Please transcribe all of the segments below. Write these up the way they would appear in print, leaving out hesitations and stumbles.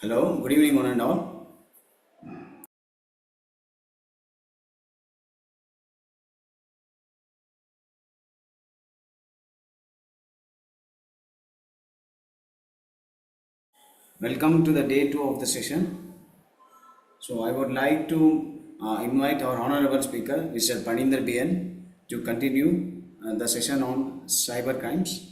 Hello, good evening, one and all. Welcome to the day two of the session. So, I would like to invite our honorable speaker, Mr. Paninder BN, to continue the session on cyber crimes.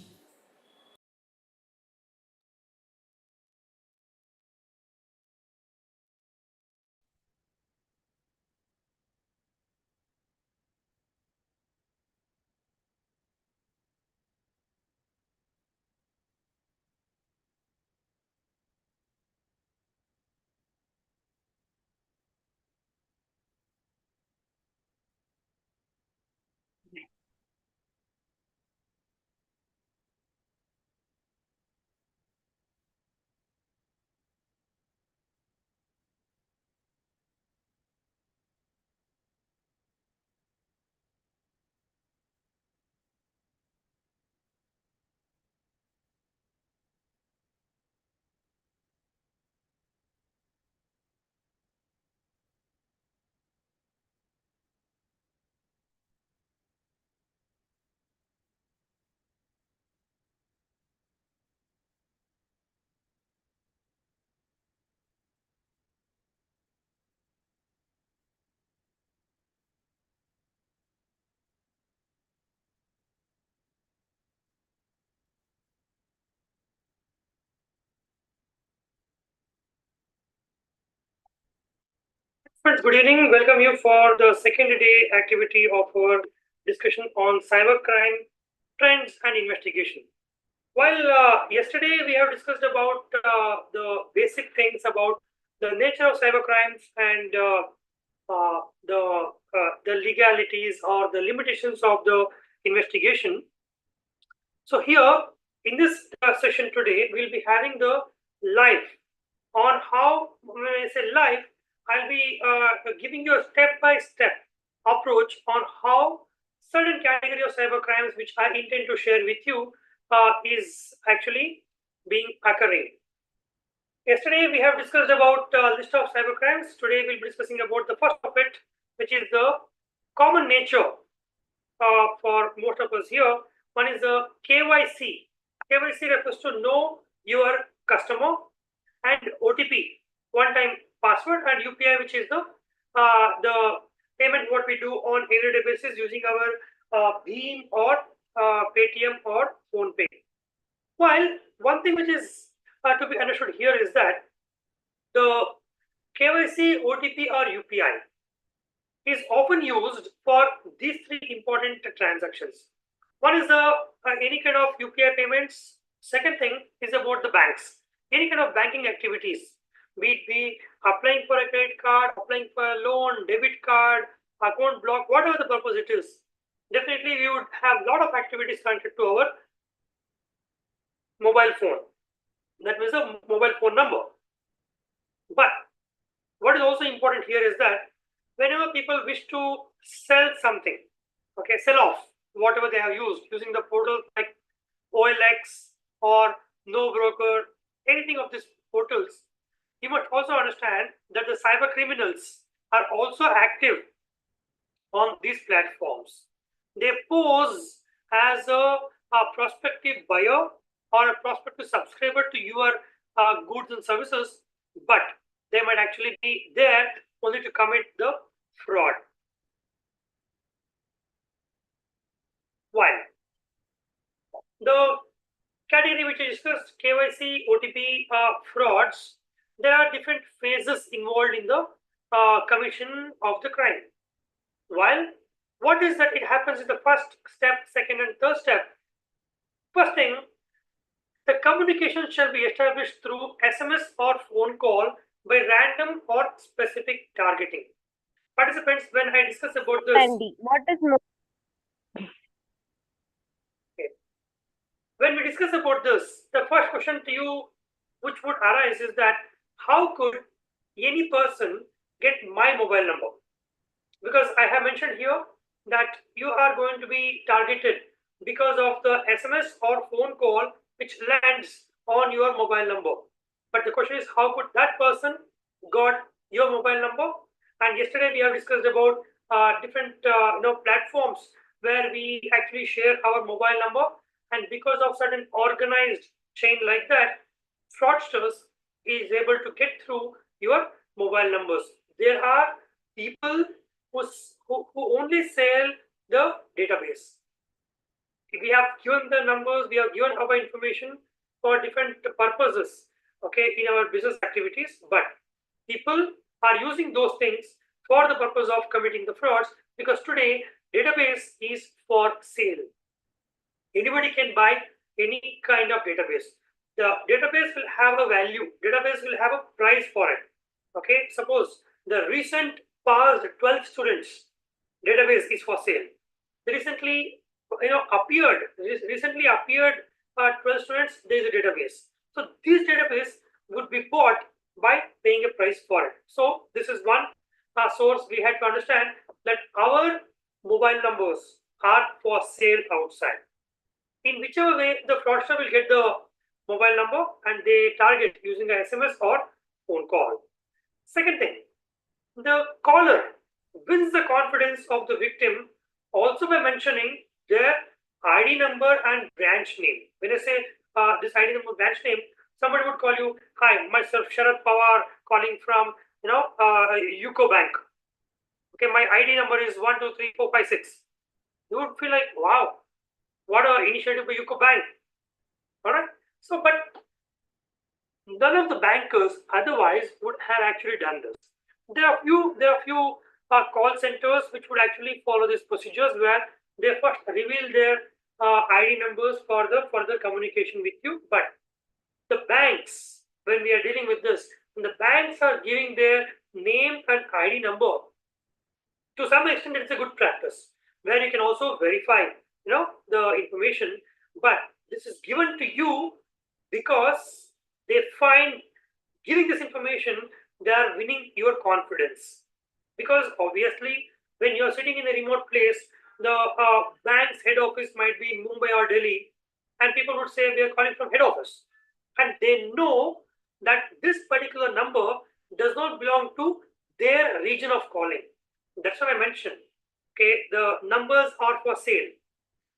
Friends, good evening. Welcome you for the second day activity of our discussion on cybercrime trends and investigation. While yesterday we have discussed about the basic things about the nature of cybercrimes and the legalities or the limitations of the investigation. So here in this session today, we'll be having the live on how, when I say live, I'll be giving you a step-by-step approach on how certain category of cyber crimes which I intend to share with you is actually being occurring. Yesterday we have discussed about list of cyber crimes. Today we'll be discussing about the first of it, which is the common nature for most of us here. One is the KYC. KYC refers to know your customer, and OTP, one-time password, and UPI, which is the payment what we do on everyday basis using our Beam or Paytm or PhonePe. While one thing which is to be understood here is that the KYC, OTP, or UPI is often used for these three important transactions. One is the any kind of UPI payments. Second thing is about the banks. Any kind of banking activities, be it be applying for a credit card, applying for a loan, debit card, account block, whatever the purpose it is. Definitely, we would have a lot of activities connected to our mobile phone. That means a mobile phone number. But what is also important here is that whenever people wish to sell something, okay, sell off whatever they have used using the portal like OLX or No Broker, anything of these portals, you must also understand that the cyber criminals are also active on these platforms. They pose as a prospective buyer or a prospective subscriber to your goods and services, but they might actually be there only to commit the fraud. Why? The category which I discussed, KYC, OTP, frauds, there are different phases involved in the commission of the crime. While what is that it happens in the first step, second and third step. First thing, the communication shall be established through SMS or phone call by random or specific targeting. Participants, when I discuss about this, Andy, what is okay, when we discuss about this, the first question to you which would arise is that how could any person get my mobile number? Because I have mentioned here that you are going to be targeted because of the SMS or phone call which lands on your mobile number. But the question is, how could that person got your mobile number? And yesterday we have discussed about different platforms where we actually share our mobile number, and because of certain organized chain like that, fraudsters is able to get through your mobile numbers. There are people who only sell the database. We have given the numbers, we have given our information for different purposes, okay, in our business activities, but people are using those things for the purpose of committing the frauds, because today database is for sale. Anybody can buy any kind of database. The database will have a value, database will have a price for it. Okay, suppose the recent past 12 students database is for sale. The recently appeared 12 students, there is a database. So this database would be bought by paying a price for it. So this is one source we had to understand, that our mobile numbers are for sale outside. In whichever way, the fraudster will get the mobile number and they target using a SMS or phone call. Second thing, the caller wins the confidence of the victim also by mentioning their ID number and branch name. When I say this ID number, branch name, somebody would call you, "Hi, myself Sharad Pawar, calling from UCO Bank. Okay, my ID number is 123456." You would feel like, wow, what an initiative by UCO Bank. All right. So, but none of the bankers otherwise would have actually done this. There are few call centers which would actually follow these procedures, where they first reveal their ID numbers for the further communication with you. But the banks, when we are dealing with this, the banks are giving their name and ID number. To some extent, it's a good practice where you can also verify, the information. But this is given to you because they find giving this information, they are winning your confidence. Because obviously, when you're sitting in a remote place, the bank's head office might be in Mumbai or Delhi, and people would say we are calling from head office, and they know that this particular number does not belong to their region of calling. That's what I mentioned. Okay, the numbers are for sale.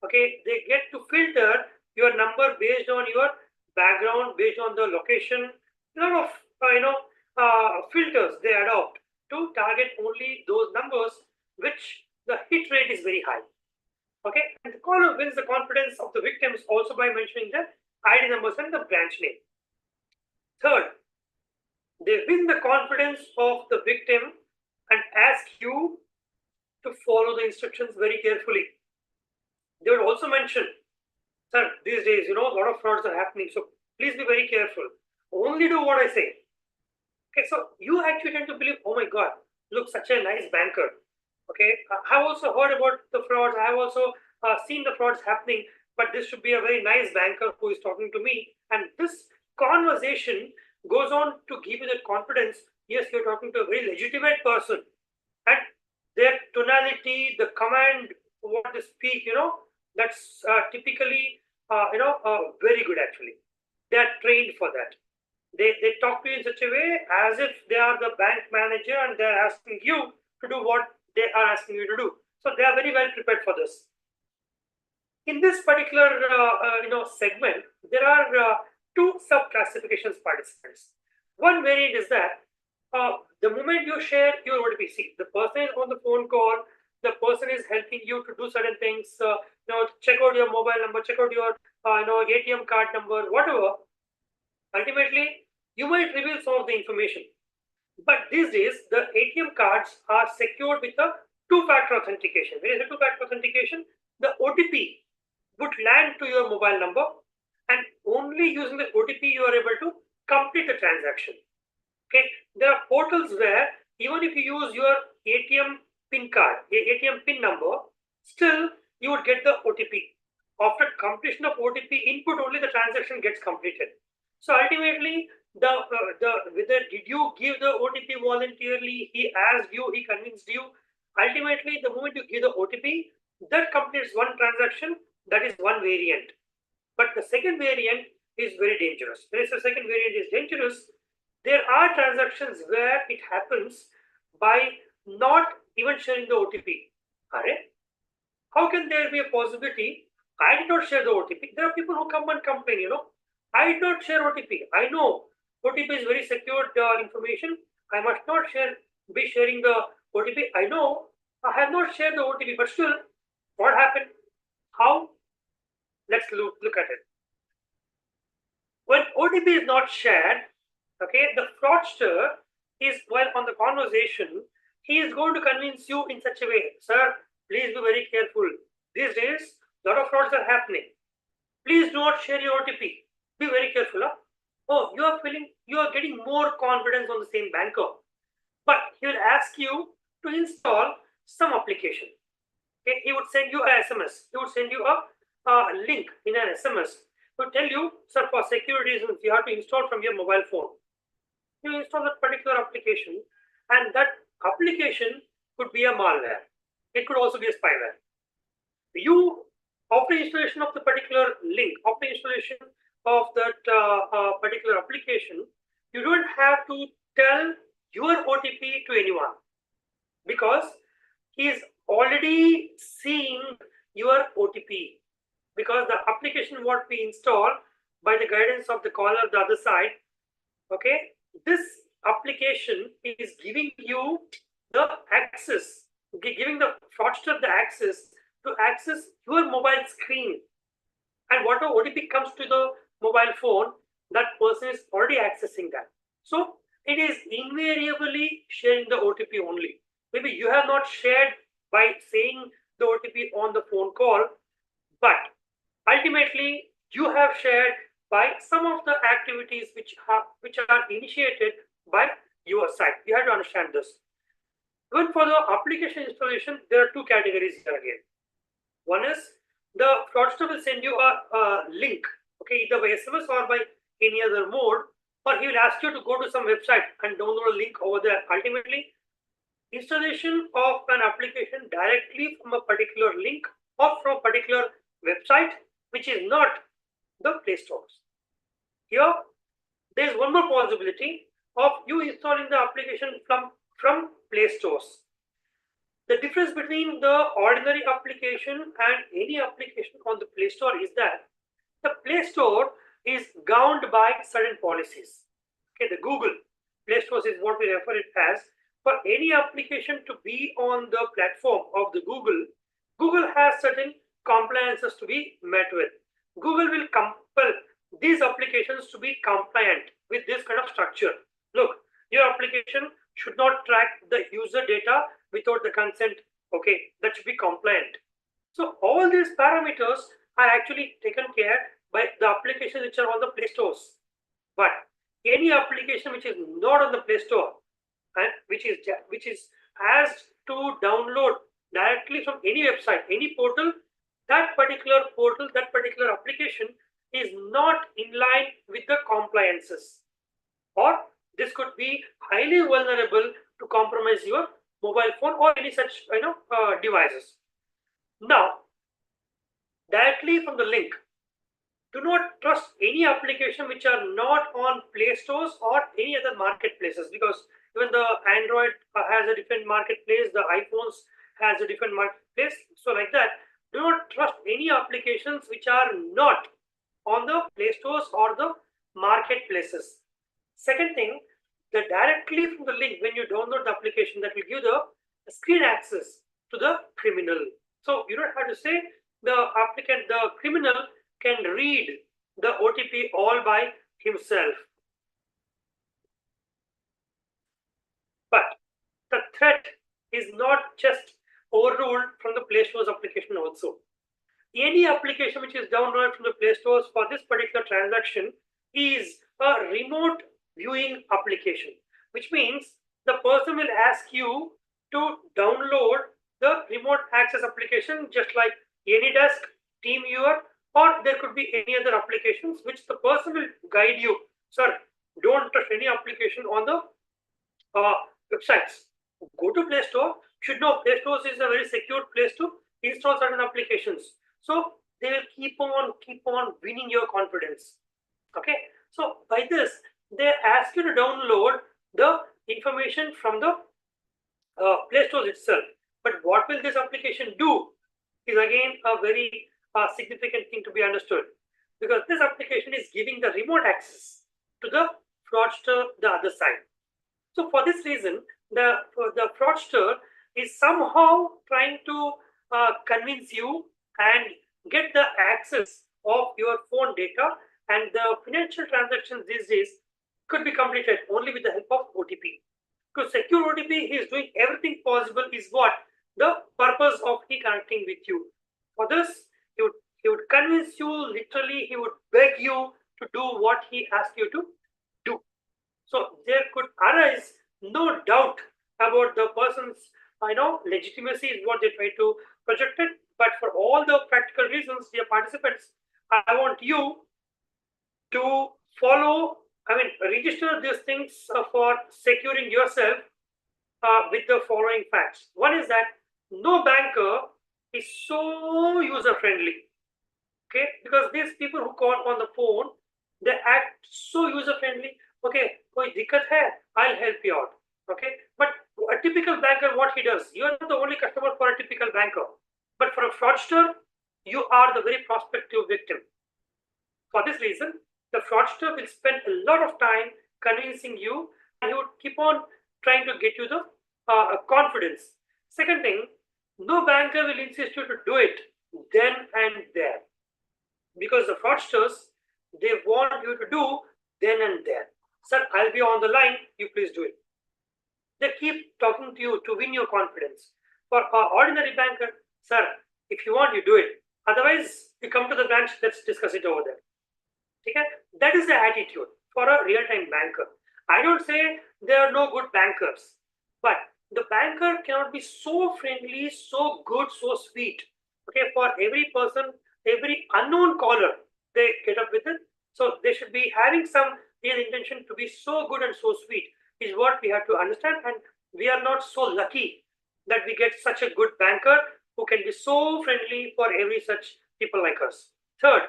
Okay, they get to filter your number based on your background, based on the location. A lot of filters they adopt to target only those numbers which the hit rate is very high. Okay, and the caller wins the confidence of the victims also by mentioning the ID numbers and the branch name. Third, they win the confidence of the victim and ask you to follow the instructions very carefully. They would also mention, "Sir, these days, a lot of frauds are happening, so please be very careful. Only do what I say." Okay, so you actually tend to believe, "Oh my God, look, such a nice banker." Okay, I've also heard about the frauds. I have also seen the frauds happening, but this should be a very nice banker who is talking to me. And this conversation goes on to give you that confidence. Yes, you're talking to a very legitimate person, and their tonality, the command, what they speak, that's typically, very good actually. They are trained for that. They talk to you in such a way as if they are the bank manager and they're asking you to do what they are asking you to do. So they are very well prepared for this. In this particular segment, there are two sub-classifications participants. One variant is that the moment you share your OTP, the person is on the phone call, the person is helping you to do certain things, check out your mobile number, check out your ATM card number, whatever. Ultimately, you might reveal some of the information. But these days, the ATM cards are secured with a two-factor authentication. When is a two-factor authentication? The OTP would land to your mobile number, and only using the OTP you are able to complete the transaction. Okay, there are portals where even if you use your ATM PIN card, ATM PIN number, still you would get the OTP. After completion of OTP input, only the transaction gets completed. So ultimately, whether did you give the OTP voluntarily, he asked you, he convinced you. Ultimately, the moment you give the OTP, that completes one transaction. That is one variant. But the second variant is very dangerous. When I say second variant is dangerous, there are transactions where it happens by not even sharing the OTP. Alright? How can there be a possibility? I did not share the OTP. There are people who come and complain, I did not share OTP. I know OTP is very secured information. I must not be sharing the OTP. I know I have not shared the OTP, but still, what happened? How? Let's look at it. When OTP is not shared, okay, the fraudster is, while on the conversation, he is going to convince you in such a way, sir, please be very careful. These days, a lot of frauds are happening. Please do not share your OTP. Be very careful. Huh? Oh, you are getting more confidence on the same banker. But he will ask you to install some application. Okay, he would send you a SMS. He would send you a link in an SMS to tell you, sir, for security reasons, you have to install from your mobile phone. You install that particular application, and that application could be a malware. It could also be a spyware. You, after installation of the particular link, after installation of that particular application, you don't have to tell your OTP to anyone because he is already seeing your OTP, because the application what we install by the guidance of the caller the other side, okay, this application is giving you the access, giving the fraudster the access to access your mobile screen, and whatever OTP comes to the mobile phone, that person is already accessing that. So it is invariably sharing the OTP only. Maybe you have not shared by saying the OTP on the phone call, but ultimately you have shared by some of the activities which are initiated by your side. You have to understand this. Even for the application installation, there are two categories here again. One is the fraudster will send you a link, okay, either by SMS or by any other mode, or he will ask you to go to some website and download a link over there. Ultimately, installation of an application directly from a particular link or from a particular website which is not the Play Stores. Here, there is one more possibility of you installing the application from Play Stores. The difference between the ordinary application and any application on the Play Store is that the Play Store is governed by certain policies. Okay, the Google Play Store is what we refer it as. For any application to be on the platform of the Google has certain compliances to be met with. Google will compel these applications to be compliant with this kind of structure. Look, your application should not track the user data without the consent. Okay, that should be compliant. So all these parameters are actually taken care by the applications which are on the Play Stores. But any application which is not on the Play Store and which is asked to download directly from any website, any portal, that particular application is not in line with the compliances, or this could be highly vulnerable to compromise your mobile phone or any such devices. Now, directly from the link, do not trust any application which are not on Play Stores or any other marketplaces, because even the Android has a different marketplace, the iPhones has a different marketplace. So like that, do not trust any applications which are not on the Play Stores or the marketplaces. Second thing, directly from the link, when you download the application, that will give the screen access to the criminal. So you don't have to say the criminal can read the OTP all by himself. But the threat is not just overruled from the Play Store's application also. Any application which is downloaded from the Play Stores for this particular transaction is a remote viewing application. which means the person will ask you to download the remote access application, just like AnyDesk, TeamViewer, or there could be any other applications which the person will guide you. Sir, don't trust any application on the websites. Go to Play Store. Should know Play Store is a very secure place to install certain applications. So they will keep on winning your confidence. Okay. So by this, they ask you to download the information from the Play Store itself. But what will this application do is again a very significant thing to be understood, because this application is giving the remote access to the fraudster the other side. So for this reason, the fraudster is somehow trying to convince you and get the access of your phone data, and the financial transactions these days could be completed only with the help of OTP. To secure OTP, he is doing everything possible is what the purpose of he connecting with you. For this, he would convince you, literally, he would beg you to do what he asked you to do. So there could arise no doubt about the person's legitimacy is what they try to project it. But for all the practical reasons, dear participants, I want you to follow, register these things for securing yourself with the following facts. One is that no banker is so user friendly. Okay, because these people who call on the phone, they act so user friendly. Okay, koi dikkat hai, I'll help you out. Okay, but a typical banker, what he does, you are not the only customer for a typical banker, but for a fraudster, you are the very prospective victim. For this reason, the fraudster will spend a lot of time convincing you, and he would keep on trying to get you the confidence. Second thing, no banker will insist you to do it then and there, because the fraudsters, they want you to do then and there. Sir, I'll be on the line, you please do it. They keep talking to you to win your confidence. For an ordinary banker, sir, if you want, you do it. Otherwise, you come to the branch, let's discuss it over there. Okay? That is the attitude for a real-time banker. I don't say there are no good bankers, but the banker cannot be so friendly, so good, so sweet. Okay, for every person, every unknown caller, they get up with it. So they should be having some real intention to be so good and so sweet, is what we have to understand. And we are not so lucky that we get such a good banker who can be so friendly for every such people like us. Third,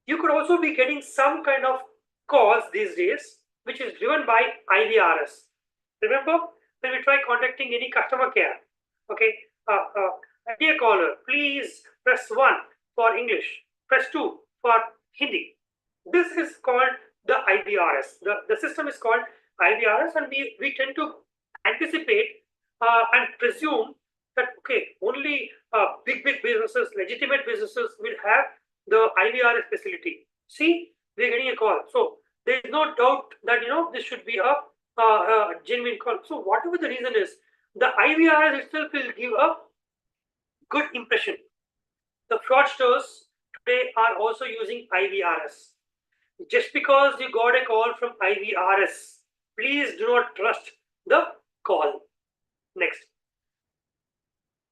you could also be getting some kind of calls these days, which is driven by IVRS. Remember, when we try contacting any customer care, okay, dear caller, please press 1 for English, press 2 for Hindi. This is called the IVRS. The system is called IVRS, and we tend to anticipate and presume that, okay, only big businesses, legitimate businesses will have the IVRS facility. See, we're getting a call. So there is no doubt that, this should be a genuine call. So whatever the reason is, the IVRS itself will give a good impression. The fraudsters today are also using IVRS. Just because you got a call from IVRS, please do not trust the call. Next.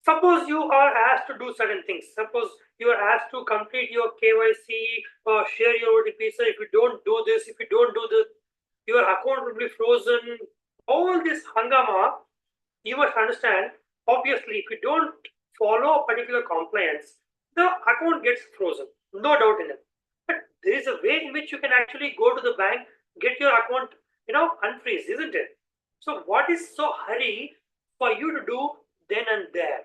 Suppose you are asked to do certain things. Suppose you are asked to complete your KYC or share your OTP. So if you don't do this, your account will be frozen. All this hangama, you must understand, obviously, if you don't follow a particular compliance, the account gets frozen. No doubt in it. But there is a way in which you can actually go to the bank, get your account, unfreeze, isn't it? So what is so hurry for you to do then and there?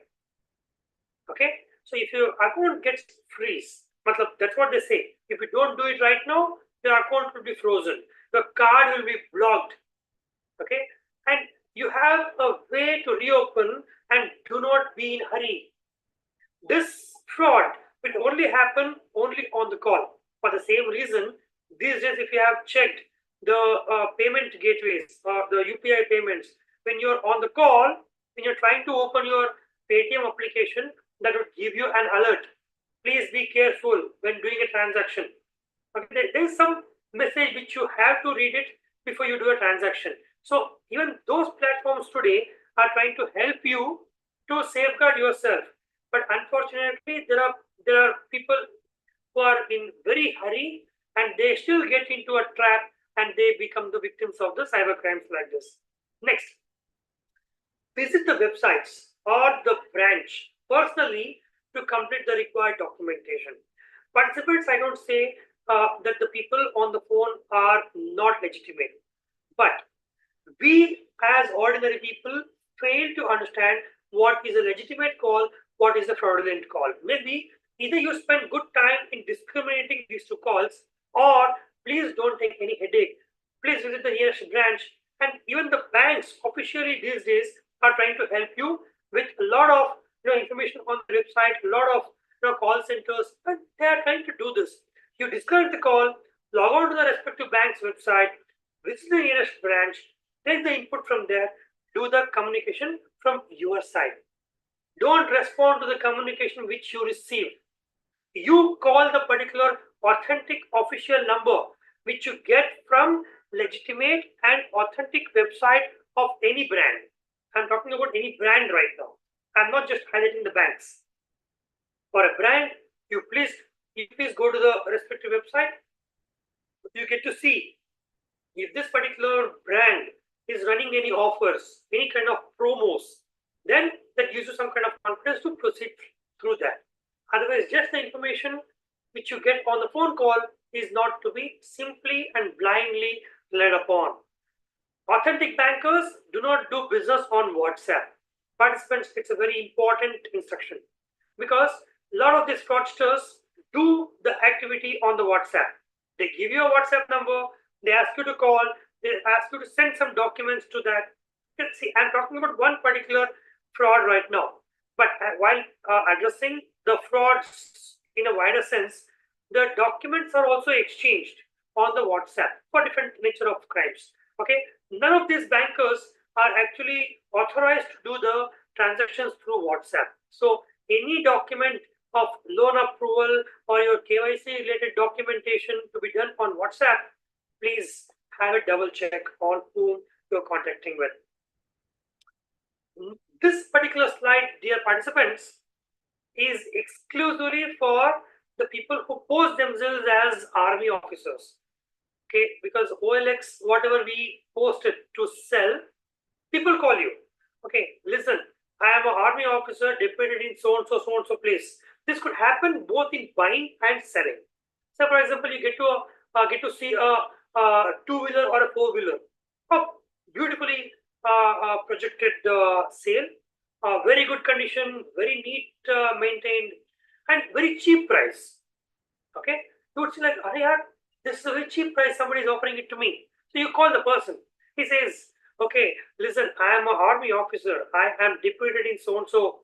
Okay, so if your account gets freeze, that's what they say. If you don't do it right now, your account will be frozen. Your card will be blocked. Okay, and you have a way to reopen, and do not be in hurry. This fraud will only happen only on the call. For the same reason, these days, if you have checked the payment gateways or the UPI payments, when you're on the call, when you're trying to open your Paytm application, that would give you an alert. Please be careful when doing a transaction. Okay, there is some message which you have to read it before you do a transaction. So even those platforms today are trying to help you to safeguard yourself. But unfortunately, there are people who are in very hurry and they still get into a trap and they become the victims of the cyber crimes like this. Next, visit the websites or the branch personally to complete the required documentation. Participants, I don't say that the people on the phone are not legitimate, but we as ordinary people fail to understand what is a legitimate call, what is a fraudulent call. Maybe either you spend good time in discriminating these two calls, or please don't take any headache. Please visit the nearest branch. And even the banks officially these days are trying to help you with a lot of information on the website, a lot of call centers, and they are trying to do this. You disconnect the call, log on to the respective bank's website, visit the nearest branch, take the input from there, do the communication from your side. Don't respond to the communication which you receive. You call the particular authentic official number which you get from legitimate and authentic website of any brand. I'm talking about any brand right now. I'm not just highlighting the banks. For a brand, you please go to the respective website. You get to see if this particular brand is running any offers, any kind of promos, then that gives you some kind of confidence to proceed through that. Otherwise, just the information which you get on the phone call is not to be simply and blindly led upon. Authentic bankers do not do business on WhatsApp. Participants, it's a very important instruction because a lot of these fraudsters do the activity on the WhatsApp. They give you a WhatsApp number, they ask you to call, they ask you to send some documents to that. See, I'm talking about one particular fraud right now. But while addressing the frauds in a wider sense, the documents are also exchanged on the WhatsApp for different nature of crimes. Okay, none of these bankers are actually authorized to do the transactions through WhatsApp. So any document of loan approval or your KYC related documentation to be done on WhatsApp, please have a double check on whom you're contacting with. This particular slide, dear participants, is exclusively for the people who pose themselves as army officers. Okay, because OLX, whatever we posted to sell, people call you. Okay, listen, I am an army officer deployed in so and so place. This could happen both in buying and selling. So, for example, you get to see a two-wheeler or a four-wheeler, beautifully projected sale, very good condition, very neat, maintained, and very cheap price. Okay, you would say like, this is a very cheap price. Somebody is offering it to me. So you call the person. He says, okay, listen, I am an army officer. I am deployed in so and so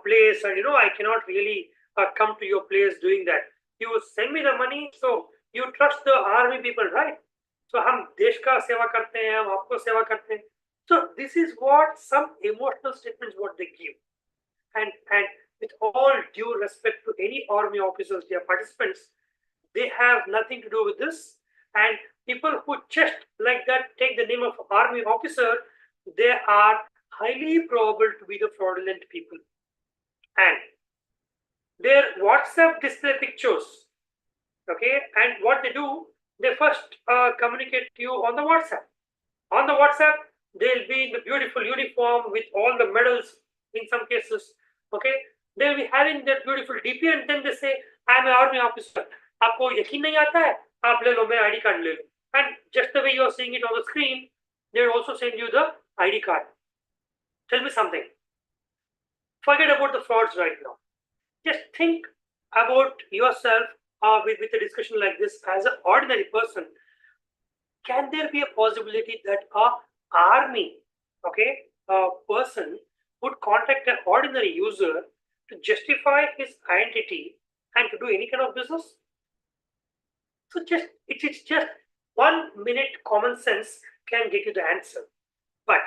place, and I cannot really come to your place doing that. You send me the money, so you trust the army people, right? So हम देश का सेवा करते हैं, हम आपको सेवा करते हैं. So this is what some emotional statements what they give, and with all due respect to any army officers, dear participants, they have nothing to do with this. And people who just like that take the name of army officer, they are highly probable to be the fraudulent people. And their WhatsApp display pictures, okay, and what they do, they first communicate to you on the WhatsApp. On the WhatsApp, they'll be in the beautiful uniform with all the medals in some cases, okay. They'll be having their beautiful DP, and then they say, I'm an army officer. आपको यकीन नहीं आता है, आप ले लो, मेरा ID card ले लो. And just the way you're seeing it on the screen, they'll also send you the ID card. Tell me something. Forget about the frauds right now. Just think about yourself with a discussion like this as an ordinary person. Can there be a possibility that a army, person would contact an ordinary user to justify his identity and to do any kind of business? So it's just 1 minute common sense can get you the answer. But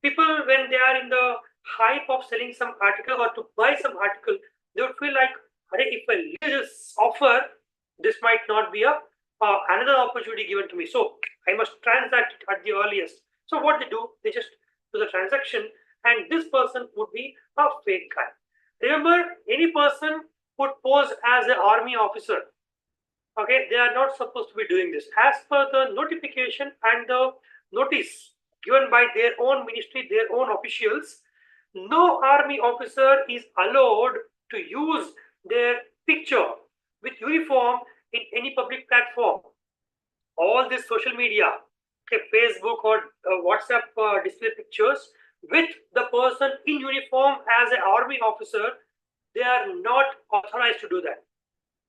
people, when they are in the hype of selling some article or to buy some article, they would feel like, if I leave this offer, this might not be another opportunity given to me. So I must transact it at the earliest. So what they do, they just do the transaction, and this person would be a fake guy. Remember, any person would pose as an army officer. Okay, they are not supposed to be doing this. As per the notification and the notice given by their own ministry, their own officials, no army officer is allowed to use their picture with uniform in any public platform. All this social media, okay, Facebook or WhatsApp display pictures with the person in uniform as an army officer, they are not authorized to do that.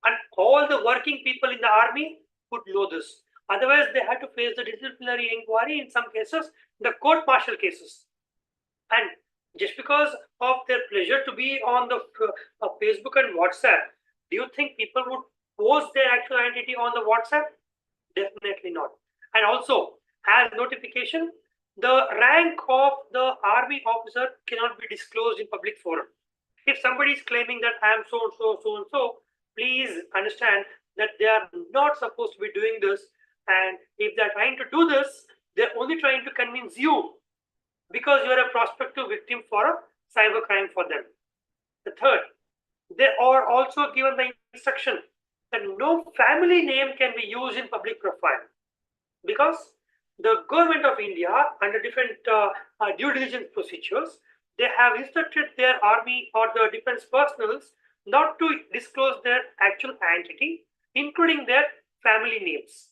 And all the working people in the army would know this. Otherwise, they had to face the disciplinary inquiry in some cases, the court martial cases. And just because of their pleasure to be on the Facebook and WhatsApp, do you think people would post their actual identity on the WhatsApp? Definitely not. And also, as notification, the rank of the army officer cannot be disclosed in public forum. If somebody is claiming that I am so and so, so and so, please understand that they are not supposed to be doing this. And if they're trying to do this, they're only trying to convince you because you are a prospective victim for a cybercrime for them. The third, they are also given the instruction that no family name can be used in public profile, because the government of India, under different due diligence procedures, they have instructed their army or the defense personals not to disclose their actual identity, including their family names.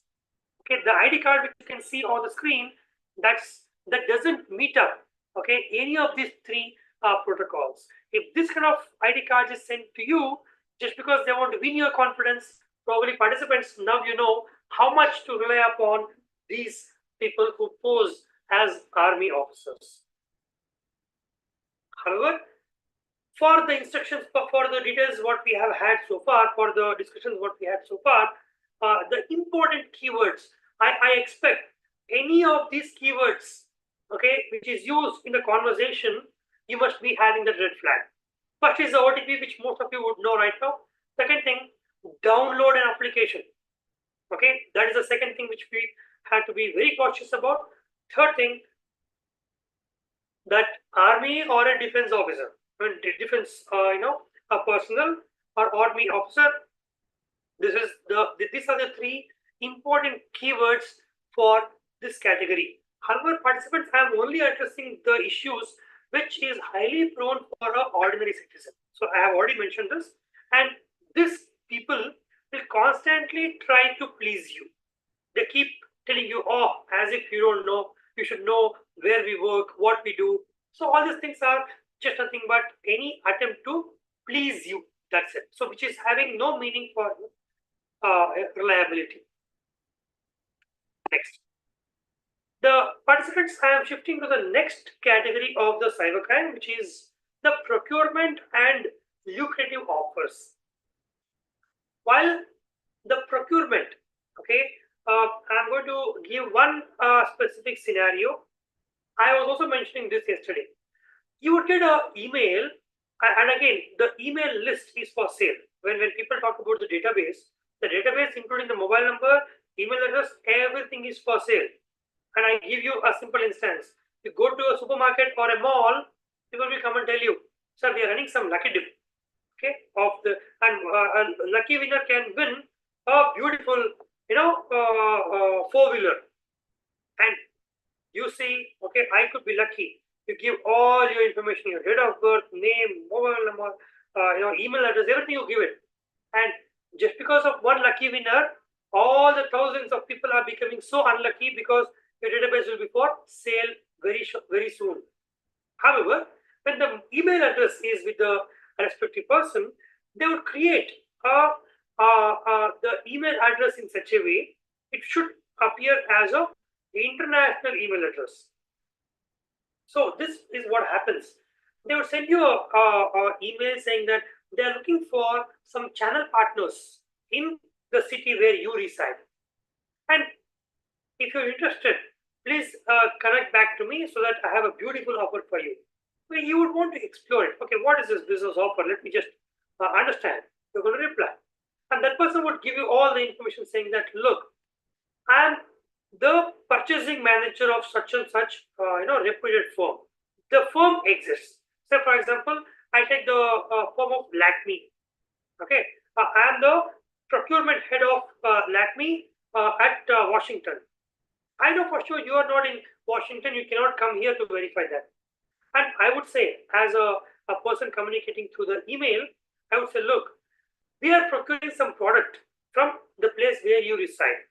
Okay, the ID card which you can see on the screen, that doesn't meet up, okay, any of these three protocols. If this kind of ID card is sent to you just because they want to win your confidence, probably participants, now you know how much to rely upon these people who pose as army officers. However, for the instructions, for the details what we have had so far, for the discussions what we had so far, the important keywords, I expect any of these keywords, okay, which is used in the conversation, you must be having the red flag. First is the OTP, which most of you would know right now. Second thing, download an application. Okay, that is the second thing which we had to be very cautious about. Third thing, that army or a defense officer, defense, a personnel or army officer. These are the three important keywords for this category. However, participants, I am only addressing the issues which is highly prone for an ordinary citizen. So I have already mentioned this, and these people will constantly try to please you. They keep telling you, oh, as if you don't know, you should know where we work, what we do. So all these things are just nothing but any attempt to please you. That's it. So which is having no meaning for reliability. Next. The participants, I am shifting to the next category of the cybercrime, which is the procurement and lucrative offers. While the procurement, okay, I'm going to give one specific scenario. I was also mentioning this yesterday. You would get an email, and again, the email list is for sale. When people talk about the database, including the mobile number, email address, everything is for sale. And I give you a simple instance. You go to a supermarket or a mall, people will come and tell you, sir, we are running some lucky dip. Okay, and a lucky winner can win a beautiful, four-wheeler. And you see, okay, I could be lucky. You give all your information, your date of birth, name, mobile number, email address, everything you give it. And just because of one lucky winner, all the thousands of people are becoming so unlucky because your database will be for sale very soon. However, when the email address is with the respective person, they would create the email address in such a way it should appear as a international email address. So this is what happens. They would send you a email saying that they are looking for some channel partners in the city where you reside. And if you're interested, please connect back to me so that I have a beautiful offer for you. Well, you would want to explore it. Okay, what is this business offer? Let me just understand. You're going to reply. And that person would give you all the information saying that, look, I'm the purchasing manager of such and such, reputed firm. The firm exists. Say, for example, I take the firm of Lakme. Okay, I am the procurement head of Lakme at Washington. I know for sure you are not in Washington. You cannot come here to verify that. And I would say, as a person communicating through the email, I would say, look, we are procuring some product from the place where you reside.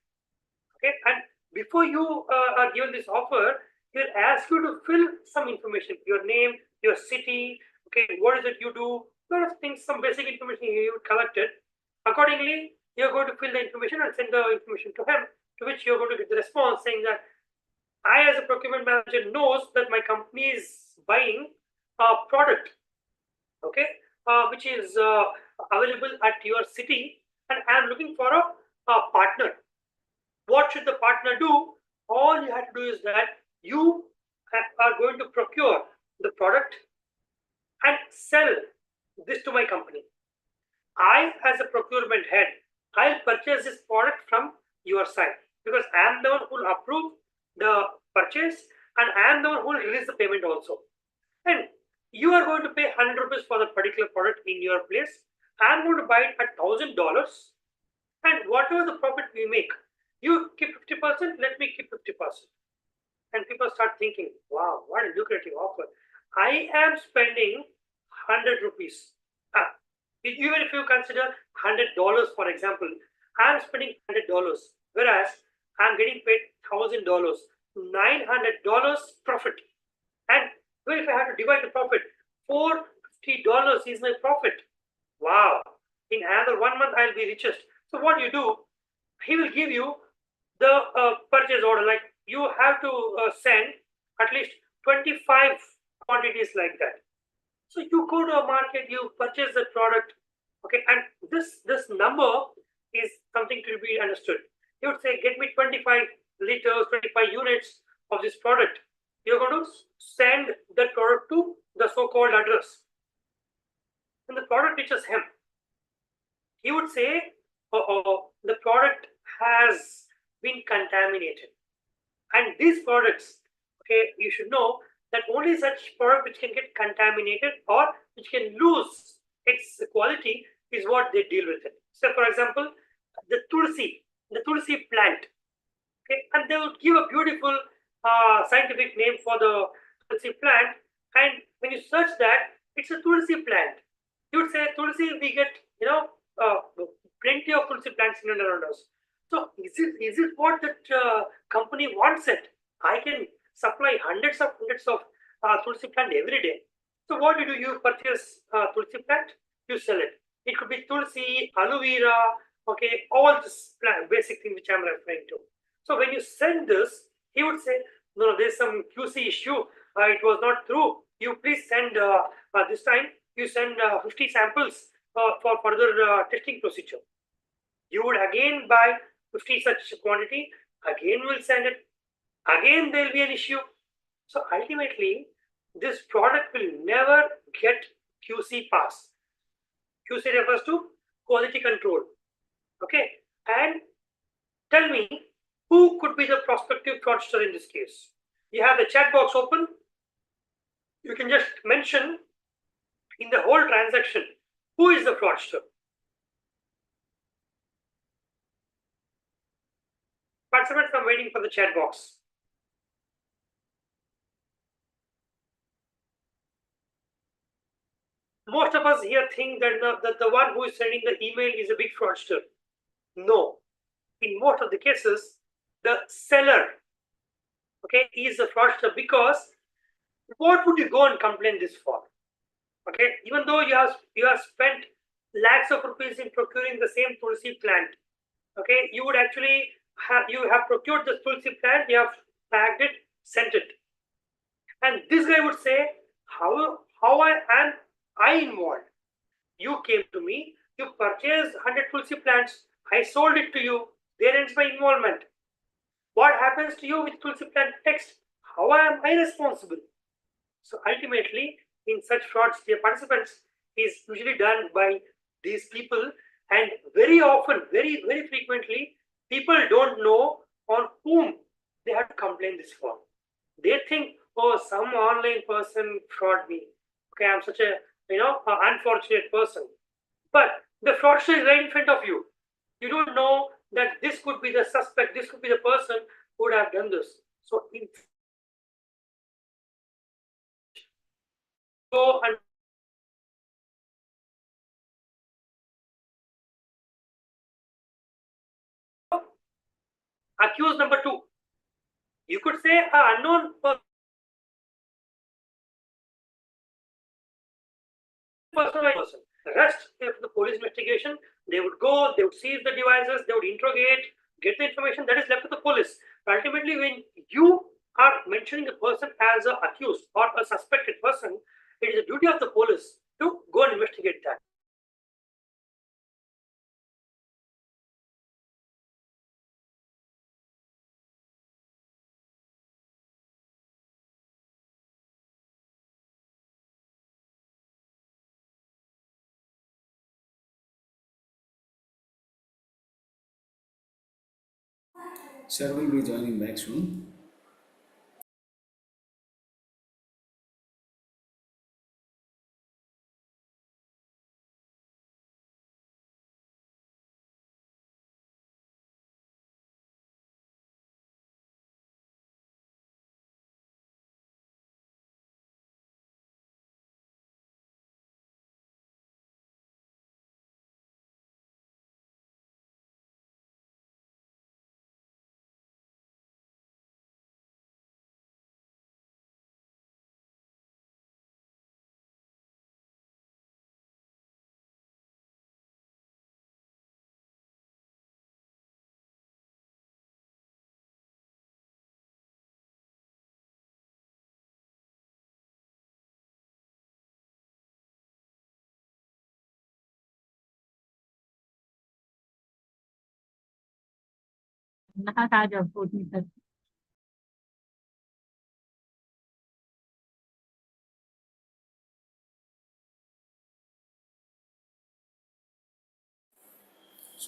Okay, and before you are given this offer, he'll ask you to fill some information: your name, your city. Okay, what is it you do? Lot of things, some basic information you collected. Accordingly, you're going to fill the information and send the information to him. To which you're going to get the response saying that I, as a procurement manager, knows that my company is buying a product, okay, which is available at your city, and I'm looking for a partner. What should the partner do? All you have to do is that you are going to procure the product and sell this to my company. I, as a procurement head, I'll purchase this product from your side because I am the one who will approve the purchase and I am the one who will release the payment also. And you are going to pay 100 rupees for the particular product in your place. I'm going to buy it at $1,000, and whatever the profit we make, you keep 50%, let me keep 50%. And people start thinking, wow, what a lucrative offer. I am spending 100 rupees. Even if you consider $100, for example, I'm spending $100, whereas I'm getting paid $1,000, $900 profit. And even if I have to divide the profit, $450 is my profit. Wow. In another 1 month, I'll be richest. So what you do, he will give you the purchase order. Like you have to send at least 25 quantities like that. So you go to a market, you purchase the product, okay, and this number is something to be understood. You would say, get me 25 liters, 25 units of this product. You're going to send that product to the so-called address. And the product reaches him. He would say, the product has been contaminated. And these products, okay, you should know that only such product which can get contaminated or which can lose its quality is what they deal with it. So, for example, the tulsi plant, okay, and they would give a beautiful scientific name for the tulsi plant. And when you search that, it's a tulsi plant. You would say tulsi, we get plenty of tulsi plants in and around us. So, is it what that company wants it? I can supply hundreds of tulsi plant every day. So what you do, you purchase tulsi plant, you sell it. It could be tulsi, aloe vera, okay, all this plant, basic thing which I'm referring to. So when you send this, he would say, no, there's some QC issue. It was not true. You please send this time. You send 50 samples for further testing procedure. You would again buy 50 such quantity. Again, we'll send it. Again, there'll be an issue. So ultimately, this product will never get QC pass. QC refers to quality control. Okay, and tell me, who could be the prospective fraudster in this case? You have the chat box open. You can just mention in the whole transaction, who is the fraudster? Participants, I'm waiting for the chat box. Most of us here think that the one who is sending the email is a big fraudster. No. In most of the cases, the seller, okay, is a fraudster, because what would you go and complain this for? Okay, even though you have spent lakhs of rupees in procuring the same tulsi plant, okay, you would actually have procured the tulsi plant, you have packed it, sent it, and this guy would say, how am I involved? You came to me, you purchased 100 tulsi plants, I sold it to you, there ends my involvement. What happens to you with tulsi plant text? How am I responsible? So ultimately, in such frauds, the participants is usually done by these people, and very often, very frequently, people don't know on whom they have to complain this form. They think, oh, some online person fraud me. Okay, I'm such a unfortunate person. But the fraudster is right in front of you. You don't know that this could be the suspect, this could be the person who would have done this. So go and accused number 2. You could say an unknown person. The rest of the police investigation, they would go, they would seize the devices, they would interrogate, get the information that is left to the police. But ultimately, when you are mentioning a person as an accused or a suspected person, it is the duty of the police to go and investigate that. Sir will be joining back soon.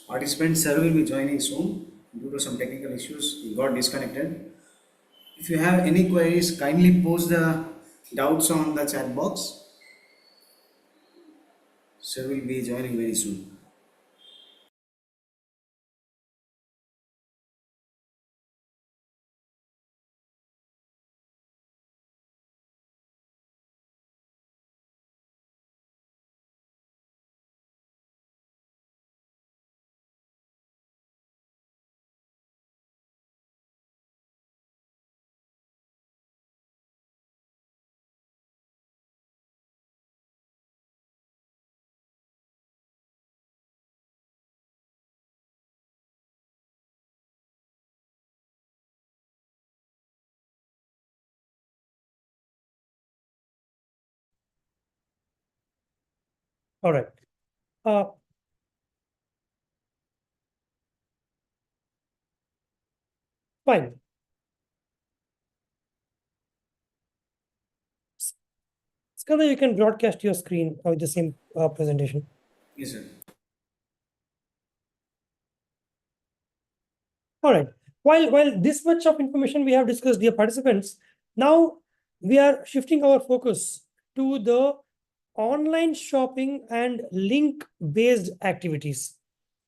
Participants, sir will be joining soon. Due to some technical issues, he got disconnected. If you have any queries, kindly post the doubts on the chat box. Sir will be joining very soon. All right. Fine. Skanda, you can broadcast your screen with the same presentation. Yes, sir. All right. While this much of information we have discussed, dear participants, now we are shifting our focus to the online shopping and link-based activities.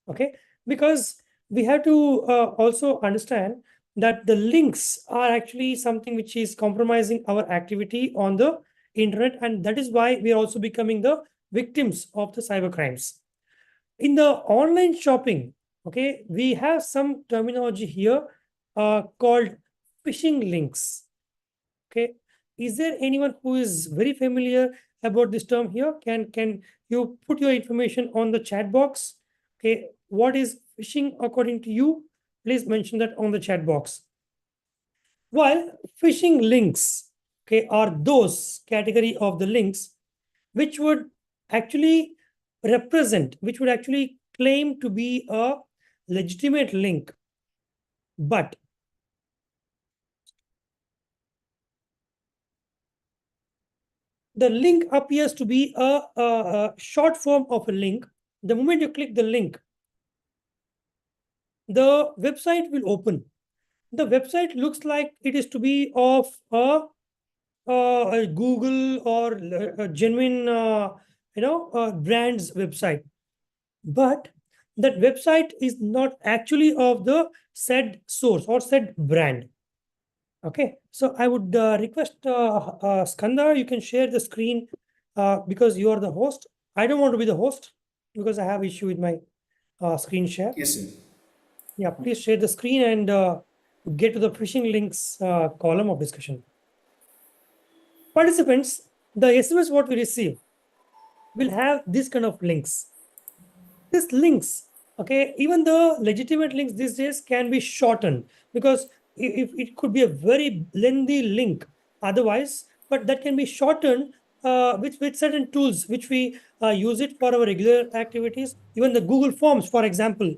Okay, because we have to also understand that the links are actually something which is compromising our activity on the internet, and that is why we are also becoming the victims of the cyber crimes. In the online shopping, okay, we have some terminology here called phishing links. Okay, is there anyone who is very familiar about this term here? Can you put your information on the chat box? Okay, what is phishing according to you? Please mention that on the chat box. While phishing links, okay, are those category of the links which would actually which would actually claim to be a legitimate link, but the link appears to be a short form of a link. The moment you click the link, the website will open. the website looks like it is to be of a Google or a genuine, brand's website. But that website is not actually of the said source or said brand. Okay, so I would request Skanda, you can share the screen because you are the host. I don't want to be the host because I have issue with my screen share. Yes, sir. Yeah, please share the screen and get to the phishing links column of discussion. Participants, the SMS what we receive will have this kind of links. These links, okay, even the legitimate links these days can be shortened because if it could be a very lengthy link otherwise, but that can be shortened with certain tools which we use it for our regular activities. Even the Google Forms, for example,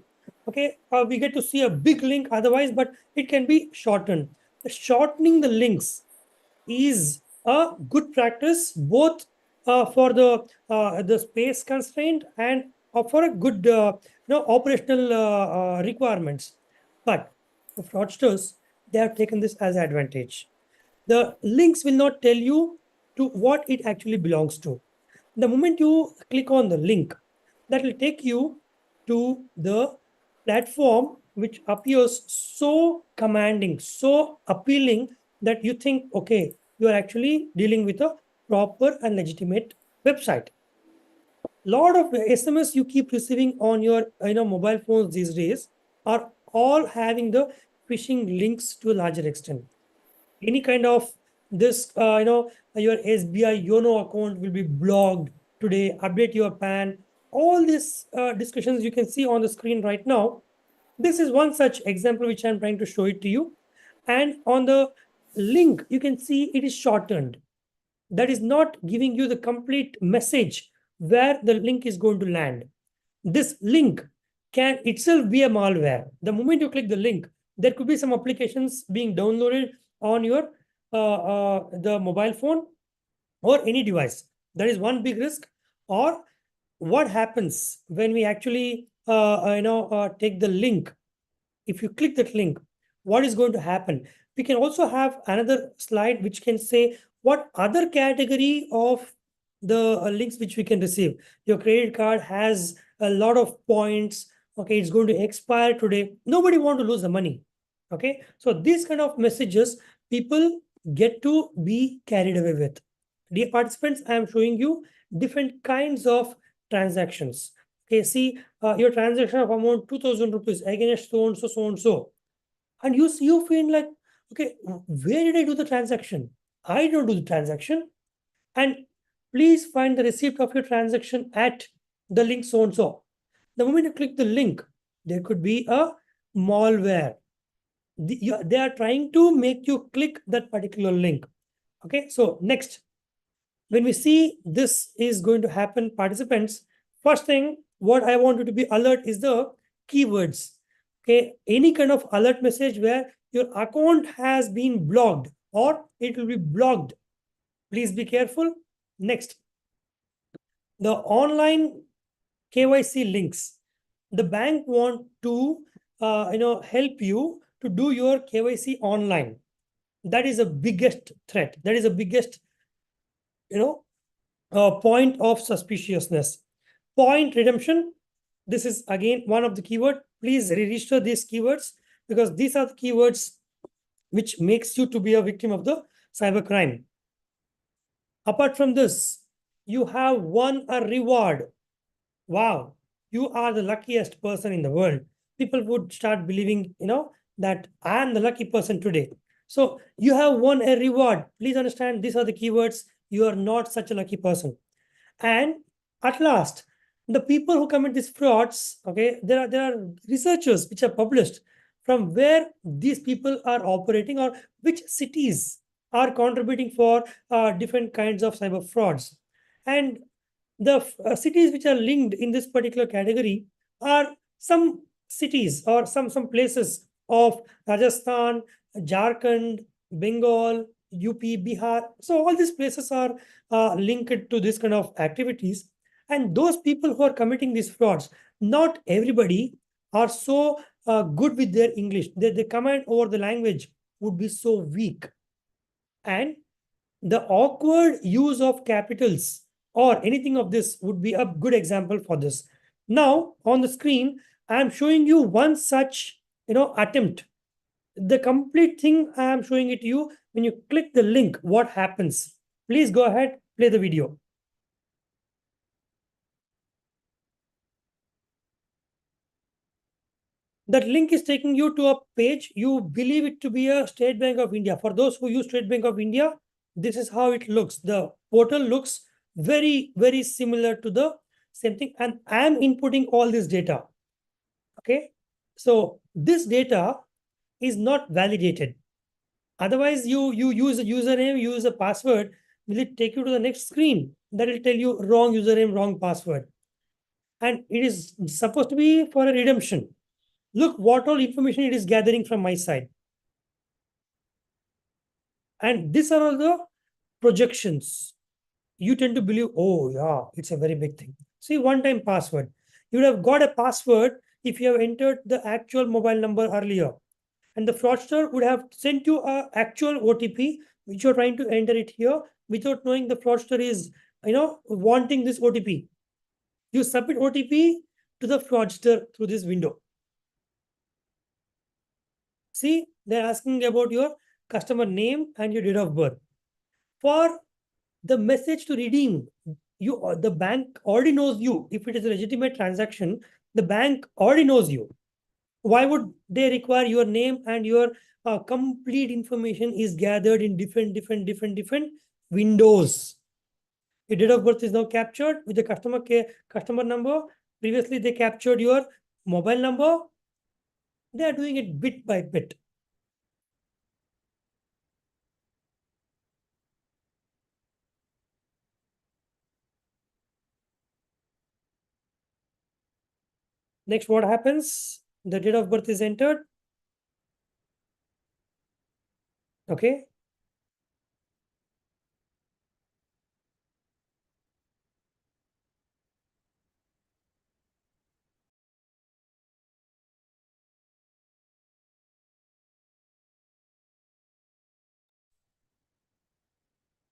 okay, we get to see a big link otherwise, but it can be shortened. Shortening the links is a good practice both for the space constraint and for a good operational requirements. But the fraudsters, they have taken this as advantage. The links will not tell you to what it actually belongs to. The moment you click on the link, that will take you to the platform which appears so commanding, so appealing that you think, okay, you are actually dealing with a proper and legitimate website. Lot of SMS you keep receiving on your mobile phones these days are all having the phishing links to a larger extent. Any kind of this your SBI Yono account will be blocked today. Update your PAN. All these discussions you can see on the screen right now. This is one such example which I'm trying to show it to you. And on the link, you can see it is shortened. That is not giving you the complete message where the link is going to land. This link can itself be a malware. The moment you click the link, there could be some applications being downloaded on your the mobile phone or any device. That is one big risk. Or what happens when we actually take the link? If you click that link, what is going to happen? We can also have another slide which can say what other category of the links which we can receive. Your credit card has a lot of points. Okay, it's going to expire today. Nobody want to lose the money. Okay, so these kind of messages people get to be carried away with. Dear participants, I am showing you different kinds of transactions. Okay, see your transaction of amount 2000 rupees against so and so, so and so. And you feel like, okay, where did I do the transaction? I don't do the transaction. And please find the receipt of your transaction at the link so and so. The moment you click the link, there could be a malware. They are trying to make you click that particular link. Okay, so next, when we see this is going to happen, participants, first thing what I want you to be alert is the keywords. Okay, any kind of alert message where your account has been blocked or it will be blocked, please be careful. Next, the online KYC links. The bank want to help you to do your KYC online. That is the biggest threat. That is the biggest point of suspiciousness. Point redemption. This is again one of the keyword. Please register these keywords because these are the keywords which makes you to be a victim of the cybercrime. Apart from this, you have won a reward. Wow, you are the luckiest person in the world. People would start believing, that I am the lucky person today. So you have won a reward. Please understand these are the keywords. You are not such a lucky person. And at last, the people who commit these frauds, okay, there are researchers which are published from where these people are operating or which cities are contributing for different kinds of cyber frauds. And the cities which are linked in this particular category are some cities or some places of Rajasthan, Jharkhand, Bengal, UP, Bihar. So all these places are linked to this kind of activities. And those people who are committing these frauds, not everybody are so good with their English. The command over the language would be so weak. And the awkward use of capitals or anything of this would be a good example for this. Now, on the screen, I am showing you one such attempt. The complete thing I am showing it to you. When you click the link, what happens? Please go ahead, play the video. That link is taking you to a page. You believe it to be a State Bank of India. For those who use State Bank of India, this is how it looks. The portal looks very, very similar to the same thing. And I am inputting all this data. Okay. So this data is not validated. Otherwise, you use a username, use a password. Will it take you to the next screen? That will tell you wrong username, wrong password. And it is supposed to be for a redemption. Look what all information it is gathering from my side. And these are all the projections. You tend to believe, oh yeah, it's a very big thing. See, one-time password. You would have got a password if you have entered the actual mobile number earlier. And the fraudster would have sent you an actual OTP, which you're trying to enter it here without knowing the fraudster is, wanting this OTP. You submit OTP to the fraudster through this window. See, they're asking about your customer name and your date of birth. For the message to redeem, the bank already knows you. If it is a legitimate transaction, the bank already knows you. Why would they require your name and your complete information is gathered in different windows? Your date of birth is now captured with the customer number. Previously, they captured your mobile number. They are doing it bit by bit. Next, what happens? The date of birth is entered. Okay.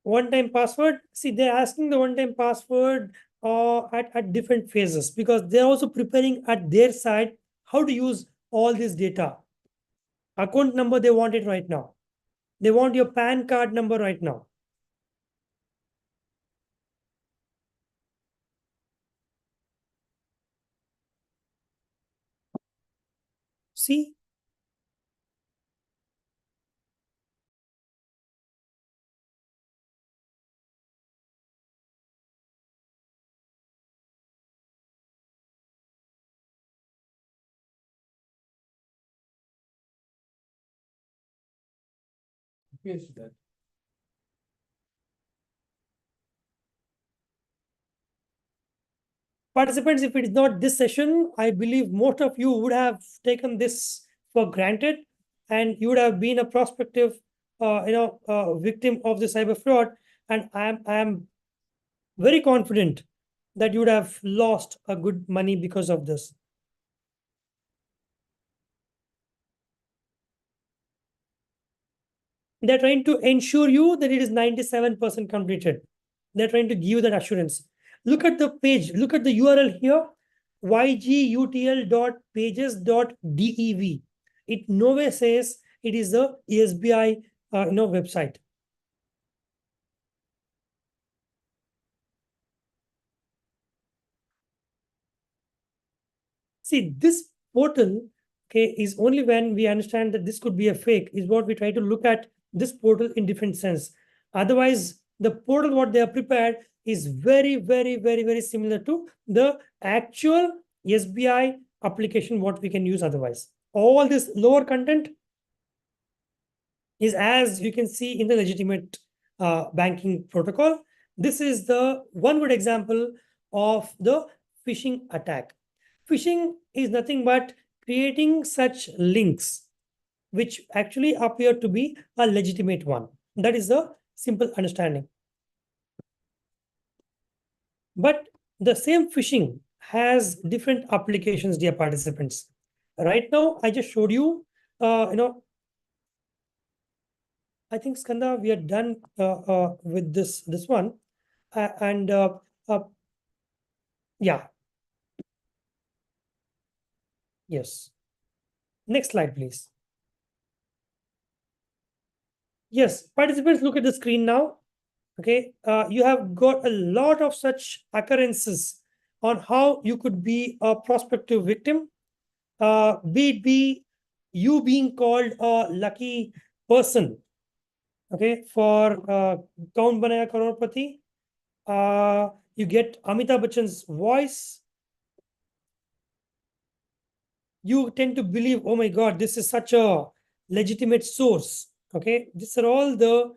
One-time password. See, they're asking the one-time password at different phases because they're also preparing at their side how to use all this data. Account number, they want it right now. They want your PAN card number right now. See? Yes, that. Participants, if it is not this session, I believe most of you would have taken this for granted and you would have been a prospective victim of the cyber fraud. And I am very confident that you would have lost a good money because of this. They're trying to ensure you that it is 97% completed. They're trying to give you that assurance. Look at the page, look at the URL here, ygutl.pages.dev. It nowhere says it is the SBI website. See, this portal, okay, is only when we understand that this could be a fake, is what we try to look at this portal in different sense. Otherwise, the portal what they are prepared is very similar to the actual SBI application what we can use otherwise. All this lower content is as you can see in the legitimate banking protocol. This is the one good example of the phishing attack. Phishing is nothing but creating such links which actually appear to be a legitimate one. That is the simple understanding. But the same phishing has different applications, dear participants. right now I just showed you, I think Skanda, we are done with this one, and yeah, yes. Next slide, please. Yes, participants, look at the screen now. Okay, you have got a lot of such occurrences on how you could be a prospective victim. Be you being called a lucky person. Okay, for Kaun Banaya Crorepati, you get Amitabh Bachchan's voice. You tend to believe, oh my God, this is such a legitimate source. Okay, these are all the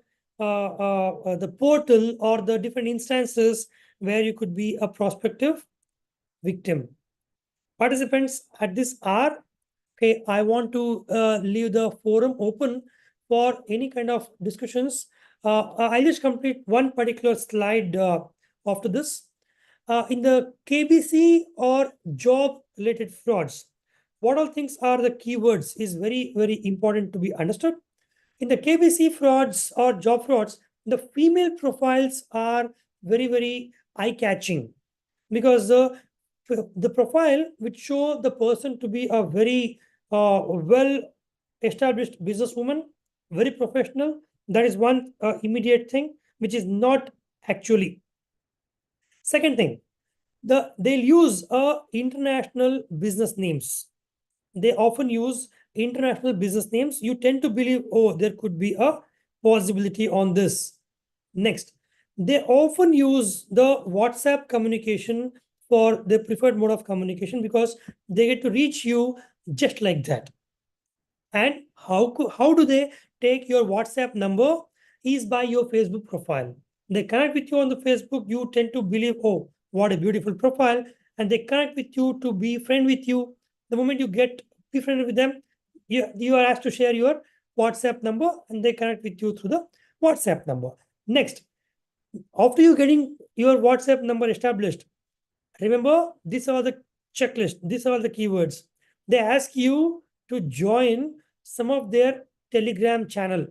portal or the different instances where you could be a prospective victim. Participants at this hour, okay, I want to leave the forum open for any kind of discussions. I'll just complete one particular slide after this. In the KBC or job related frauds, what all things are the keywords is very, very important to be understood. In the KBC frauds or job frauds, the female profiles are very, very eye-catching because the profile would show the person to be a very well-established businesswoman, very professional. That is one immediate thing, which is not actually. Second thing, they'll use international business names. They often use international business names. You tend to believe, oh, there could be a possibility on this. Next, they often use the WhatsApp communication for their preferred mode of communication because they get to reach you just like that. And how do they take your WhatsApp number? Is by your Facebook profile. They connect with you on the Facebook. You tend to believe, oh, what a beautiful profile. And they connect with you to be friend with you. The moment you get be friendly with them, you are asked to share your WhatsApp number and they connect with you through the WhatsApp number. Next, after you getting your WhatsApp number established, remember, these are the checklist. These are the keywords. They ask you to join some of their Telegram channel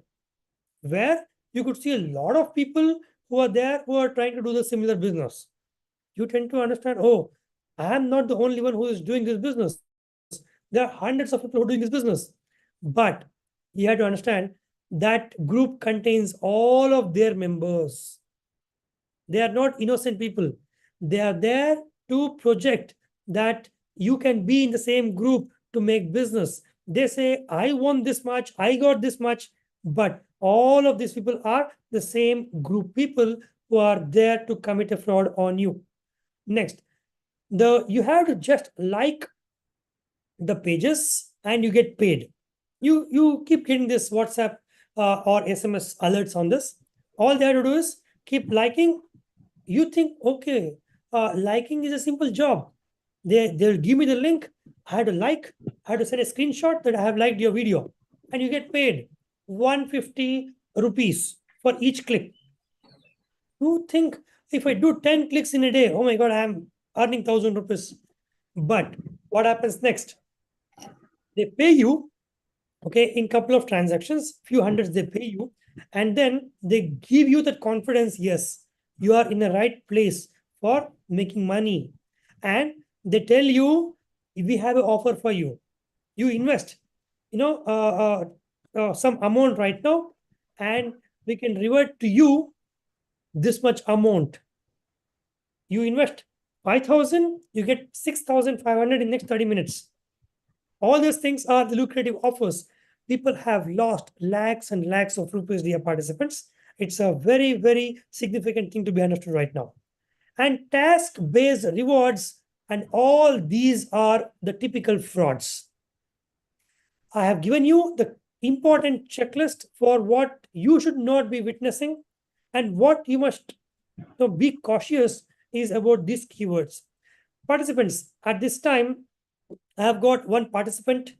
where you could see a lot of people who are there who are trying to do the similar business. You tend to understand, oh, I am not the only one who is doing this business. There are hundreds of people who are doing this business. But you have to understand that group contains all of their members. They are not innocent people. They are there to project that you can be in the same group to make business. They say, I won this much, I got this much, but all of these people are the same group people who are there to commit a fraud on you. Next, you have to just like the pages and you get paid. You keep getting this WhatsApp or SMS alerts on this. All they have to do is keep liking. You think, okay, liking is a simple job. They'll give me the link. I had to like, I had to send a screenshot that I have liked your video. And you get paid 150 rupees for each click. You think if I do 10 clicks in a day, oh my God, I'm earning 1,000 rupees. But what happens next? They pay you, okay, in couple of transactions, few hundreds they pay you, and then they give you that confidence, yes, you are in the right place for making money. And they tell you, we have an offer for you. You invest, some amount right now, and we can revert to you this much amount. You invest 5,000, you get 6,500 in next 30 minutes. All these things are the lucrative offers. People have lost lakhs and lakhs of rupees, dear participants. It's a very, very significant thing to be understood right now. And task-based rewards, and all these are the typical frauds. I have given you the important checklist for what you should not be witnessing and what you must be cautious is about these keywords. Participants, at this time, I have got one participant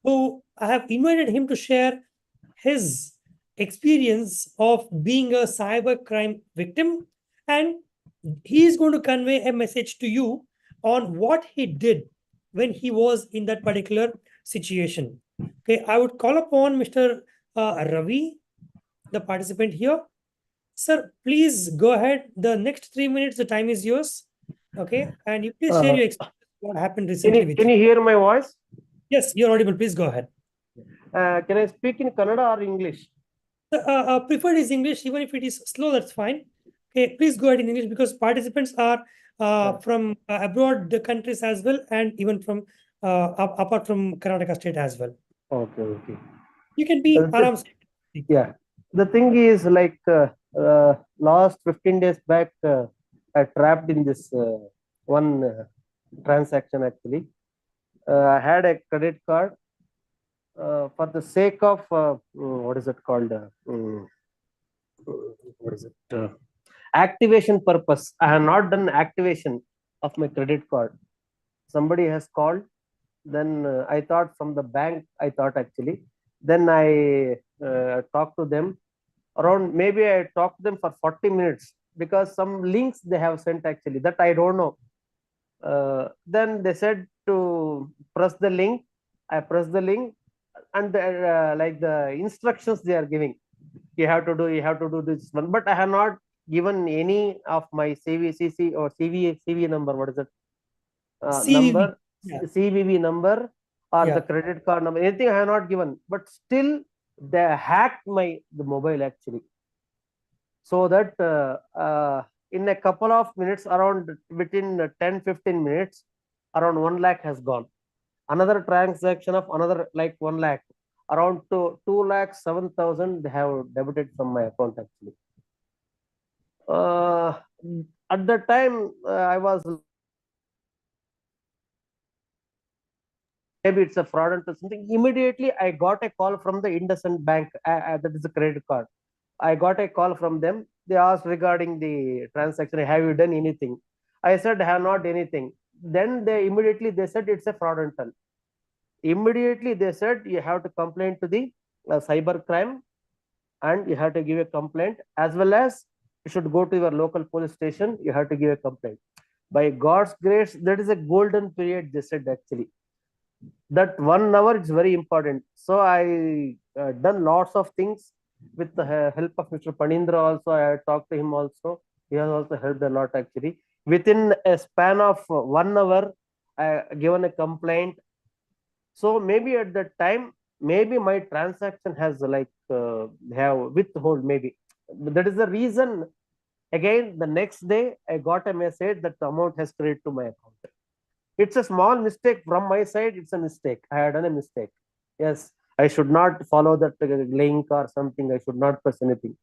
who I have invited him to share his experience of being a cybercrime victim, and he is going to convey a message to you on what he did when he was in that particular situation. Okay, I would call upon Mr. Ravi, the participant here. Sir, please go ahead. The next 3 minutes, the time is yours. Okay, and you please share Uh, your experience, what happened can recently you with can you. you hear my voice? Yes, you're audible. Please go ahead. Can I speak in Kannada or English? Preferred is English, even if it is slow, that's fine. Okay, please go ahead in English because participants are from abroad the countries as well, and even from apart from Karnataka state as well. Okay, okay. You can be aram. Yeah. The thing is like last 15 days back, I trapped in this one transaction actually. I had a credit card for the sake of what is it called? What is it? Activation purpose. I have not done activation of my credit card. Somebody has called. Then I thought from the bank. I thought actually. Then I talked to them. Around maybe I talked to them for 40 minutes because some links they have sent actually that I don't know. Then they said to press the link. I press the link, and like the instructions they are giving, you have to do this one. But I have not given any of my CVCC or CV number. What is it? CVV. Number, Yeah. CVV number, or Yeah. the credit card number. Anything I have not given. But still, they hacked the mobile actually. So that in a couple of minutes, around between 10-15 minutes, around 1 lakh has gone. Another transaction of another like 1 lakh, around 2 lakh 7,000 they have debited from my account actually. At the time, I was maybe it's a fraud or something. Immediately, I got a call from the IndusInd Bank. That is a credit card. I got a call from them. They asked regarding the transaction, have you done anything? I said, I have not anything. Then they immediately they said it's a fraudulent. Immediately they said you have to complain to the cyber crime, and you have to give a complaint, as well as you should go to your local police station. You have to give a complaint. By God's grace, that is a golden period. They said actually that 1 hour is very important. So I done lots of things with the help of Mr. Panindra. Also, I talked to him. Also, he has also helped a lot actually. Within a span of 1 hour, I given a complaint. So maybe at that time, maybe my transaction has like have withhold maybe. That is the reason. Again, the next day I got a message that the amount has credited to my account. It's a small mistake from my side. It's a mistake. I had done a mistake. Yes, I should not follow that link or something. I should not press anything.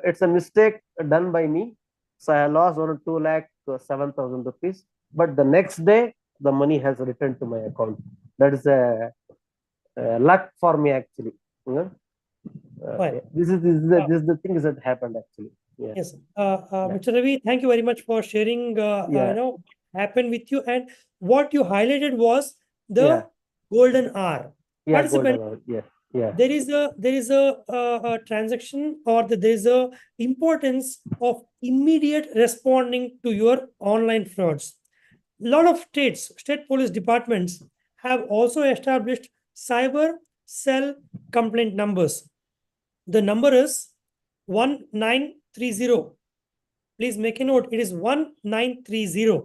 It's a mistake done by me. So I lost around 2 lakh 7,000 rupees. But the next day, the money has returned to my account. That is a luck for me actually. You know? Fine. This is the things that happened actually. Yeah. Yes, Mr. Ravi, thank you very much for sharing. Yeah. Happened with you, and what you highlighted was the Yeah. golden hour. Yeah, Participant, golden hour. Yeah. Yeah. there is a transaction, or there is a importance of immediate responding to your online frauds. A lot of state police departments have also established cyber cell complaint numbers. The number is 1930. Please make a note. It is 1930.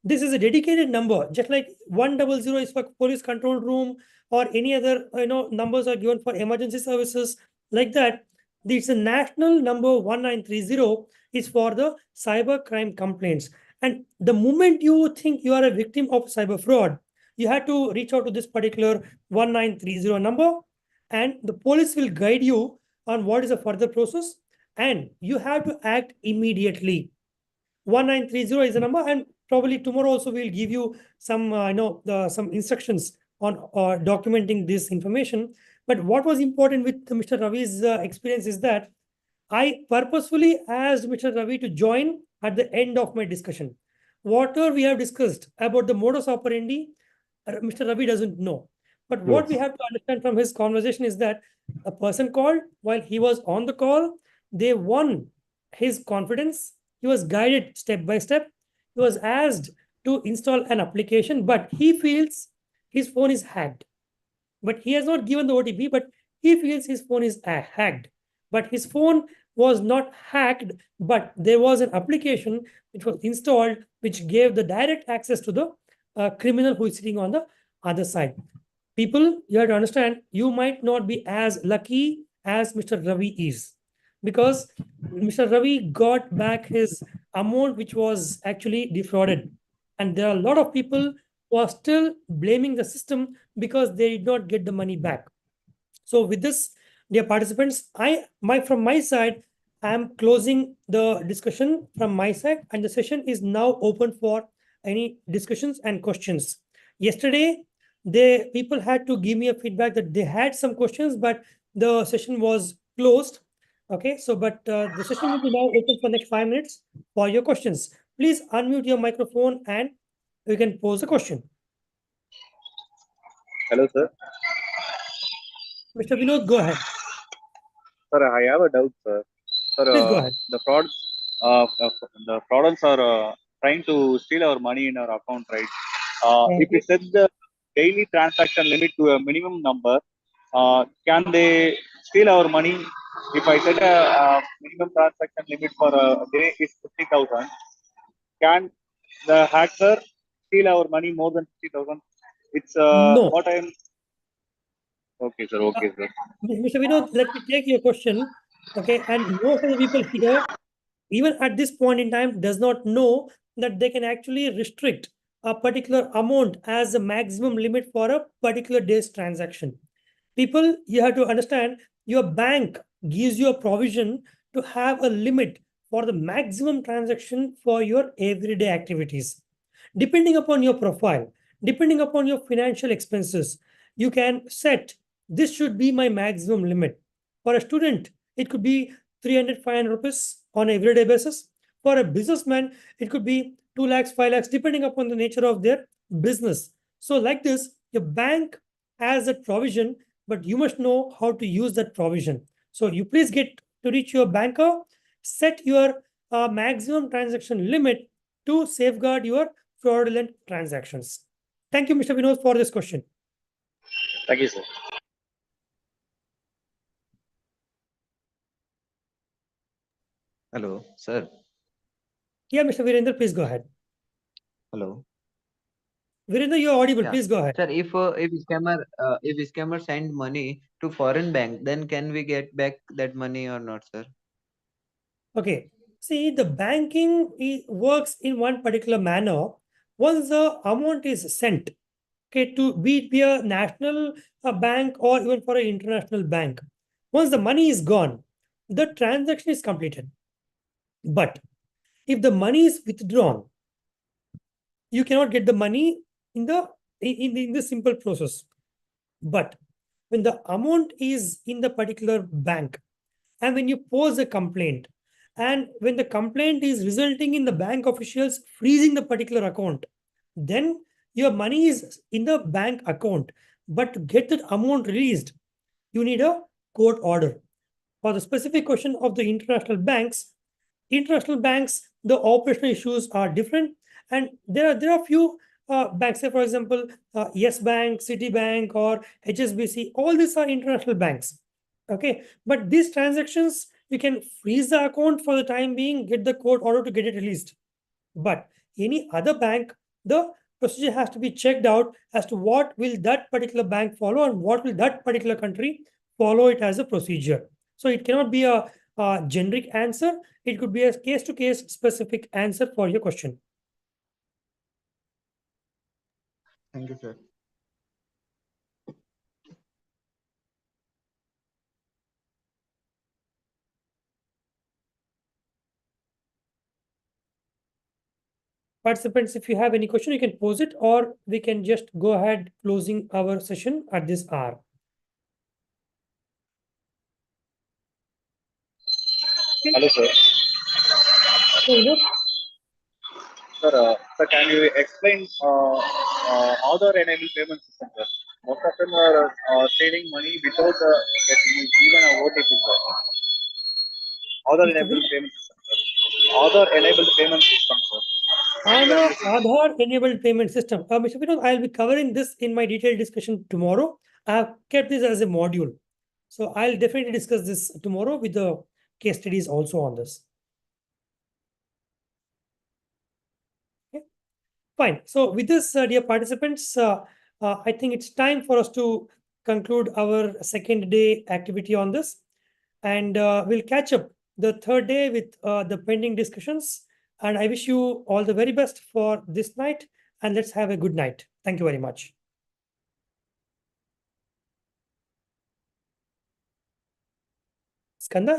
This is a dedicated number, just like 100 is for police control room, or any other numbers are given for emergency services like that. It's a national number. 1930 is for the cyber crime complaints. And the moment you think you are a victim of cyber fraud, you have to reach out to this particular 1930 number, and the police will guide you on what is the further process, and you have to act immediately. 1930 is the number, and probably tomorrow also we'll give you some some instructions on documenting this information. But what was important with Mr. Ravi's experience is that I purposefully asked Mr. Ravi to join at the end of my discussion. Whatever we have discussed about the modus operandi, Mr. Ravi doesn't know. But what we Yes. have to understand from his conversation is that a person called, while he was on the call, they won his confidence. He was guided step by step. He was asked to install an application, but he feels his phone is hacked. but he has not given the OTP, but he feels his phone is hacked. But his phone was not hacked, but there was an application which was installed which gave the direct access to the criminal who is sitting on the other side. People, you have to understand, you might not be as lucky as Mr. Ravi is, because Mr. Ravi got back his amount which was actually defrauded. And there are a lot of people who are still blaming the system because they did not get the money back. So with this, dear participants, from my side, I am closing the discussion from my side, and the session is now open for any discussions and questions. Yesterday, people had to give me a feedback that they had some questions, but the session was closed. Okay, so but the session will be now open for next 5 minutes for your questions. Please unmute your microphone and you can pose a question. Hello, sir. Mr. Vinod, go ahead. Sir, I have a doubt, sir. Sir, Please go ahead. the fraudulents are trying to steal our money in our account, right? If we set the daily transaction limit to a minimum number, can they steal our money? If I set a minimum transaction limit for a day is 50,000, can the hacker steal our money more than 50,000? It's No. what I'm. Okay, sir. Okay, sir. Mr. Vinod, let me take your question. Okay, and most of the people here, even at this point in time, does not know that they can actually restrict a particular amount as a maximum limit for a particular day's transaction. People, you have to understand, your bank gives you a provision to have a limit for the maximum transaction for your everyday activities. Depending upon your profile, depending upon your financial expenses, you can set this should be my maximum limit. For a student, it could be 300, 500 rupees on an everyday basis. For a businessman, it could be 2 lakhs, 5 lakhs, depending upon the nature of their business. So, like this, your bank has a provision, but you must know how to use that provision. So, you please get to reach your banker, set your maximum transaction limit to safeguard your fraudulent transactions. Thank you, Mr. Vinod, for this question. Thank you, sir. Hello, sir. Yeah, Mr. Virendra, please go ahead. Hello. Virendra, you're audible. Yeah. Please go ahead. Sir, if scammer send money to foreign bank, then can we get back that money or not, sir? Okay. See, the banking works in one particular manner. Once the amount is sent, okay, to be a national bank or even for an international bank, once the money is gone, the transaction is completed. But if the money is withdrawn, you cannot get the money in the simple process. But when the amount is in the particular bank, and when you pose a complaint, and when the complaint is resulting in the bank officials freezing the particular account, then your money is in the bank account. But to get that amount released, you need a court order. For the specific question of the international banks, the operational issues are different, and there are few banks. Say, for example, Yes Bank, Citibank, or HSBC. All these are international banks. Okay, but these transactions you can freeze the account for the time being, get the court order to get it released. But any other bank, the procedure has to be checked out as to what will that particular bank follow and what will that particular country follow it as a procedure. So it cannot be a generic answer. It could be a case-to-case specific answer for your question. Thank you, sir. Participants, if you have any question, you can pose it, or we can just go ahead closing our session at this hour. Hello, sir. Sir, can you explain other-enabled payment system, sir? Most of them are stealing money without getting even a OTP, sir. Other-enabled payment system, sir. Other-enabled payment system, sir. Aadhaar enabled payment system. Mr. Vinod, I'll be covering this in my detailed discussion tomorrow. I've kept this as a module. So I'll definitely discuss this tomorrow with the case studies also on this. Okay. Fine. So with this, dear participants, I think it's time for us to conclude our second day activity on this. And we'll catch up the third day with the pending discussions. And I wish you all the very best for this night. And let's have a good night. Thank you very much. Skanda?